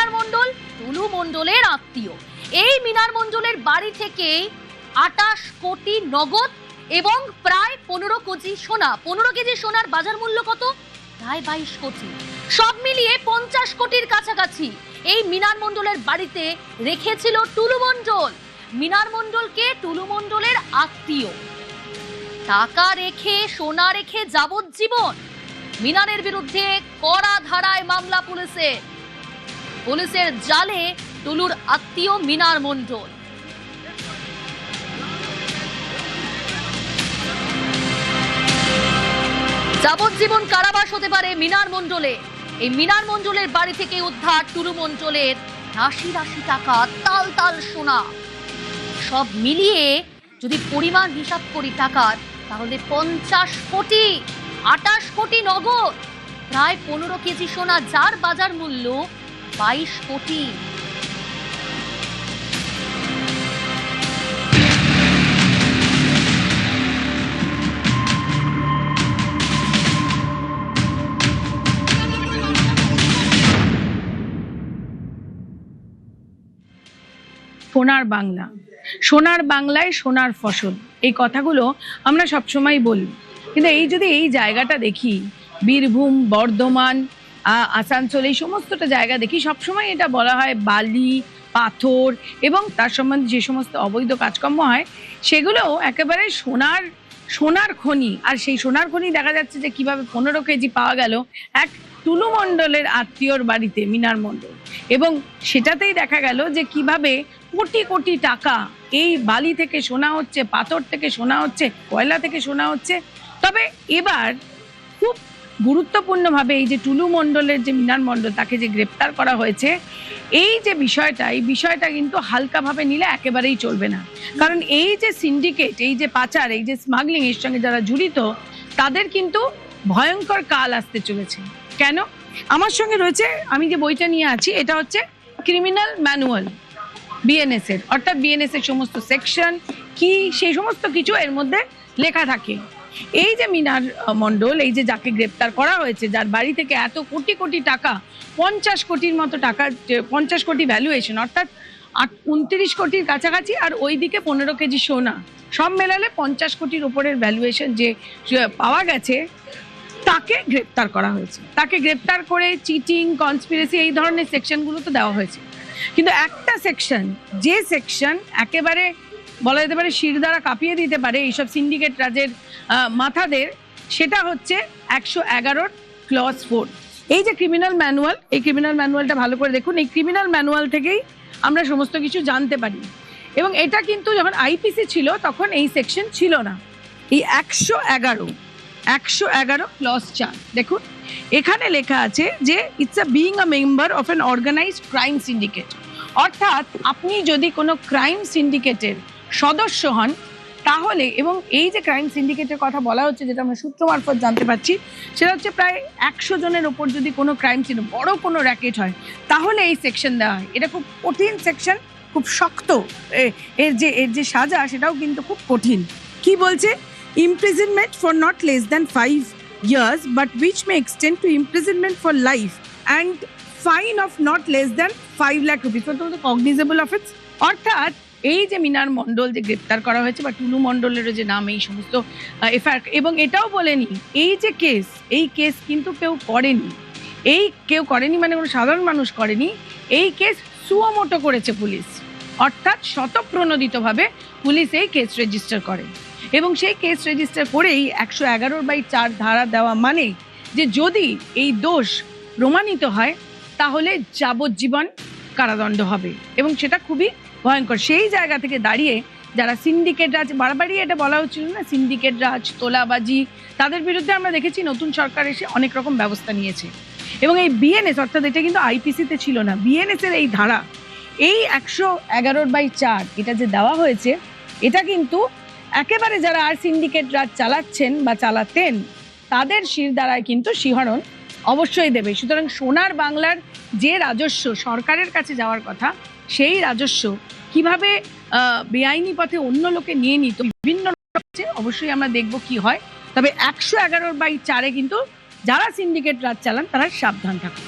মিনার মণ্ডল টুলু মণ্ডলের আত্মীয়। এই মিনার মণ্ডলের বাড়ি থেকে 28 কোটি নগদ এবং প্রায় 15 কেজি সোনা। 15 কেজি সোনার বাজার মূল্য কত? প্রায় 22 কোটি। সব মিলিয়ে 50 কোটির কাছাকাছি এই মিনার মণ্ডলের বাড়িতে রেখেছিল টুলু মণ্ডল। মিনার মণ্ডলকে টুলু মণ্ডলের আত্মীয় টাকা রেখে সোনা রেখে যাবজ্জীবন। মিনারের বিরুদ্ধে কড়া ধারায় মামলা পুলিশের জালে টুলুর আত্মীয় মিনার মণ্ডল। যাবজ্জীবন কারাবাস হতে পারে মিনার মণ্ডলে। এই মিনার মণ্ডলের বাড়ি থেকে উদ্ধার টুলু মণ্ডলের রাশি রাশি টাকা, তাল তাল সোনা। সব মিলিয়ে যদি পরিমাণ হিসাব করি টাকার, তাহলে 50 কোটি, 28 কোটি নগদ, প্রায় 15 কেজি সোনা, যার বাজার মূল্য 22 কোটি। সোনার বাংলা, সোনার বাংলায় সোনার ফসল, এই কথাগুলো আমরা সবসময় বলি। কিন্তু এই জায়গাটা দেখি, বীরভূম, বর্ধমান, আসানসোল, এই সমস্তটা জায়গা দেখি, সবসময় এটা বলা হয় বালি, পাথর এবং তার সম্বন্ধে যে সমস্ত অবৈধ কাজকর্ম হয় সেগুলো একেবারে সোনার খনি। আর সেই সোনার খনি দেখা যাচ্ছে যে কিভাবে 15 কেজি পাওয়া গেল এক টুলু মণ্ডলের আত্মীয়র বাড়িতে, মিনার মণ্ডল। এবং সেটাতেই দেখা গেল যে কিভাবে কোটি কোটি টাকা এই বালি থেকে সোনা হচ্ছে, পাথর থেকে সোনা হচ্ছে, কয়লা থেকে সোনা হচ্ছে। তবে এবার খুব গুরুত্বপূর্ণভাবে এই যে টুলু মণ্ডলের যে মিনার মণ্ডল, তাকে যে গ্রেপ্তার করা হয়েছে, এই বিষয়টা কিন্তু হালকাভাবে নিলে একেবারেই চলবে না। কারণ এই যে সিন্ডিকেট, এই যে পাচার, এই যে স্মাগলিং, এর সঙ্গে যারা জড়িত, তাদের কিন্তু ভয়ঙ্কর কাল আসতে চলেছে। কেন? আমার সঙ্গে রয়েছে, আমি যে বইটা নিয়ে আছি, এটা হচ্ছে ক্রিমিনাল ম্যানুয়াল বিএনএস এর, অর্থাৎ বিএনএস এর সমস্ত সেকশন কি, সেই সমস্ত কিছু এর মধ্যে লেখা থাকে। এই যে মিনার মণ্ডল, এই যে যাকে গ্রেপ্তার করা হয়েছে, যার বাড়ি থেকে এত কোটি কোটি টাকা, 50 কোটির মতো টাকা, 50 কোটি ভ্যালুয়েশন, অর্থাৎ 29 কোটির কাছাকাছি, আর ওইদিকে 15 কেজি সোনা, সব মেলালে 50 কোটির উপরের ভ্যালুয়েশন যে পাওয়া গেছে, তাকে গ্রেপ্তার করা হয়েছে। তাকে গ্রেপ্তার করে চিটিং, কনস্পিরেসি, এই ধরনের সেকশনগুলো তো দেওয়া হয়েছে। কিন্তু একটা সেকশন, যে সেকশন একেবারে বলা যেতে পারে শিরদাঁড়া কাঁপিয়ে দিতে পারে এইসব সিন্ডিকেট রাজের মাথাদের, সেটা হচ্ছে 111 ক্লজ 4। এই যে ক্রিমিনাল ম্যানুয়াল, এই ক্রিমিনাল ম্যানুয়ালটা ভালো করে দেখুন। এই ক্রিমিনাল ম্যানুয়াল থেকেই আমরা সমস্ত কিছু জানতে পারি। এবং এটা কিন্তু যখন আইপিসি ছিল তখন এই সেকশন ছিল না। এই 111 ক্লজ 4 দেখুন, এখানে লেখা আছে যে it's being a member of an organised crime syndicate. অর্থাৎ আপনি যদি কোনো ক্রাইম সিন্ডিকেটের সদস্য হন তাহলে, এবং এই যে ক্রাইম সিন্ডিকেটের কথা বলা হচ্ছে, যেটা আমরা সূত্র মারফত জানতে পারছি, সেটা হচ্ছে প্রায় 100 জনের ওপর যদি কোনো ক্রাইম বড় কোনো র্যাকেট হয়, তাহলে এই সেকশন দেওয়া হয়। এটা খুব কঠিন সেকশন, খুব শক্ত। এর যে সাজা, সেটাও কিন্তু খুব কঠিন। কি বলছে? imprisonment for not less than 5 years but which may extend to imprisonment for life and fine of not less than 5 lakh rupees for the cognizable offense। অর্থাৎ এই যে মিনার মণ্ডল যে গ্রেপ্তার করা হয়েছে, বা টুলু মণ্ডলের যে নাম, এই সমস্ত এফআইআর, এবং এটাও বলেনি এই যে কেস, এই কেস কিন্তু কেউ করেনি, মানে কোনো সাধারণ মানুষ করেনি। এই কেস সুমোটো করেছে পুলিশ, অর্থাৎ স্বতঃপ্রণোদিতভাবে পুলিশ এই কেস রেজিস্টার করে। এবং সেই কেস রেজিস্টার করেই 111/4 ধারা দেওয়া, মানে যে যদি এই দোষ প্রমাণিত হয় তাহলে যাবজ্জীবন কারাদণ্ড হবে, এবং সেটা খুবই ভয়ঙ্কর। সেই জায়গা থেকে দাঁড়িয়ে যারা সিন্ডিকেট রাজ, বারবারই এটা বলা হচ্ছিল না, সিন্ডিকেট রাজ, তোলাবাজি, তাদের বিরুদ্ধে আমরা দেখেছি নতুন সরকার এসে অনেক রকম ব্যবস্থা নিয়েছে। এবং এই বিএনএস, অর্থাৎ এটা কিন্তু আইপিসিতে ছিল না, বিএনএস এর এই ধারা, এই 111/4 এটা যে দেওয়া হয়েছে, এটা কিন্তু একেবারে যারা আর সিন্ডিকেট রাজ চালাচ্ছেন বা চালাতেন, তাদের শিরদাঁড়ায় কিন্তু শিহরণ অবশ্যই দেবে। সুতরাং সোনার বাংলার যে রাজস্ব সরকারের কাছে যাওয়ার কথা, সেই রাজস্ব কিভাবে বেআইনি পথে অন্য লোকে নিয়ে নিত, বিভিন্ন অবশ্যই আমরা দেখব কি হয়। তবে 111/4 কিন্তু যারা সিন্ডিকেট রাজ চালান তারা সাবধান থাকুন।